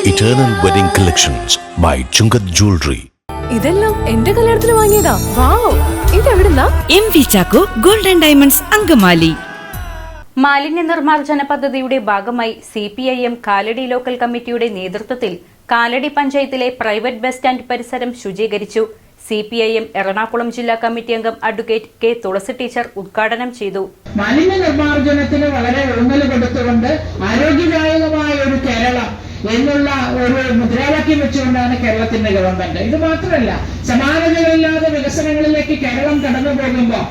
Eternal Wedding Collections by Chungat Jewelry. ഇതെല്ലാം എന്റെ കല്യാണത്തിന് വാങ്ങിയതാ. വാവ്, ഇതെവിടുന്നാ? MV Chacko golden diamonds Angamaly. മാലിന്യ നിർമ്മാർജ്ജന പദ്ധതിയുടെ ഭാഗമായി CPIM കാലടി ലോക്കൽ കമ്മിറ്റിയുടെ നേതൃത്വത്തിൽ കാലടി പഞ്ചായത്തിലെ പ്രൈവറ്റ് ബസ് സ്റ്റാൻഡ് പരിസരം ശുചീകരിച്ചു. CPIM എറണാകുളം ജില്ലാ കമ്മിറ്റി അംഗം അഡ്വക്കേറ്റ് K. തുളസി ടീച്ചർ ഉദ്ഘാടനം ചെയ്തു. മാലിന്യ നിർമ്മാർജ്ജനത്തിന് വളരെ ഊന്നൽ കൊടുത്തുകൊണ്ട് ആരോഗ്യദായകമായ ഒരു കേരളം എന്നുള്ള ഒരു മുദ്രാവാക്യം വെച്ചുകൊണ്ടാണ് കേരളത്തിന്റെ ഗവൺമെന്റ്. ഇത് മാത്രമല്ല, സമാനതകളില്ലാതെ വികസനങ്ങളിലേക്ക് കേരളം കടന്നു പോകുമ്പോൾ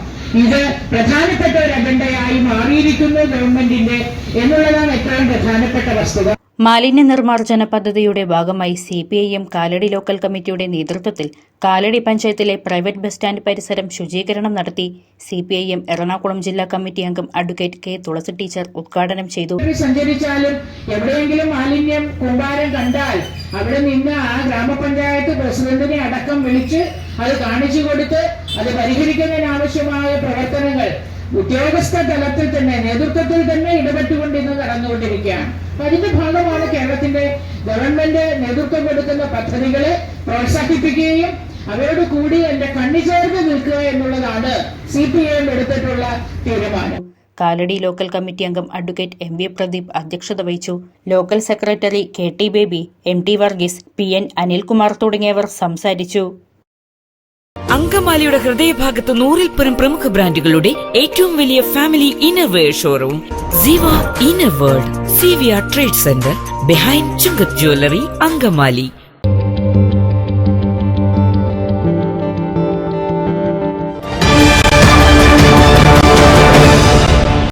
ഇത് പ്രധാനപ്പെട്ട ഒരു അജണ്ടയായി മാറിയിരിക്കുന്നു ഗവൺമെന്റിന്റെ എന്നുള്ളതാണ് ഏറ്റവും പ്രധാനപ്പെട്ട വസ്തുത. മാലിന്യ നിർമ്മാർജ്ജന പദ്ധതിയുടെ ഭാഗമായി CPIM കാലടി ലോക്കൽ കമ്മിറ്റിയുടെ നേതൃത്വത്തിൽ കാലടി പഞ്ചായത്തിലെ പ്രൈവറ്റ് ബസ് സ്റ്റാൻഡ് പരിസരം ശുചീകരണം നടത്തി. CPIM എറണാകുളം ജില്ലാ കമ്മിറ്റി അംഗം അഡ്വക്കേറ്റ് K. തുളസി ടീച്ചർ ഉദ്ഘാടനം ചെയ്തു. സഞ്ചരിച്ചാലും എവിടെയെങ്കിലും മാലിന്യം കൂമ്പാരം കണ്ടാൽ അവിടെ നിന്ന് ആ ഗ്രാമപഞ്ചായത്ത് പ്രസിഡന്റിനെ അടക്കം വിളിച്ച് അത് കാണിച്ചു കൊടുത്ത് അത് പരിഹരിക്കുന്നതിനാവശ്യമായ പ്രവർത്തനങ്ങൾ ഉദ്യോഗസ്ഥ തലത്തിൽ തന്നെ നേതൃത്വത്തിൽ തന്നെ ഇടപെട്ടുകൊണ്ട് ഇന്ന് നടന്നുകൊണ്ടിരിക്കുകയാണ്. അതിന്റെ ഭാഗമാണ് കേരളത്തിന്റെ ഗവൺമെന്റ് നേതൃത്വം കൊടുക്കുന്ന പദ്ധതികളെ പ്രോത്സാഹിപ്പിക്കുകയും അവരോട് കൂടി എന്റെ കണ്ണി ചേർന്ന് നിൽക്കുക എന്നുള്ളതാണ് CPIM എടുത്തിട്ടുള്ള തീരുമാനം. കാലടി ലോക്കൽ കമ്മിറ്റി അംഗം അഡ്വക്കേറ്റ് MV പ്രദീപ് അധ്യക്ഷത വഹിച്ചു. Local secretary KT baby, MT Varghese, PN Anilkumar തുടങ്ങിയവർ സംസാരിച്ചു. അങ്കമാലിയുടെ ഹൃദയഭാഗത്ത് 100-ൽ പരം പ്രമുഖ ബ്രാൻഡുകളുടെ ഏറ്റവും വലിയ ഫാമിലി ഇന്നർവെയർ ഷോറൂം ജീവ inner world CVR trade centre behind Chungath jewellery Angamaly.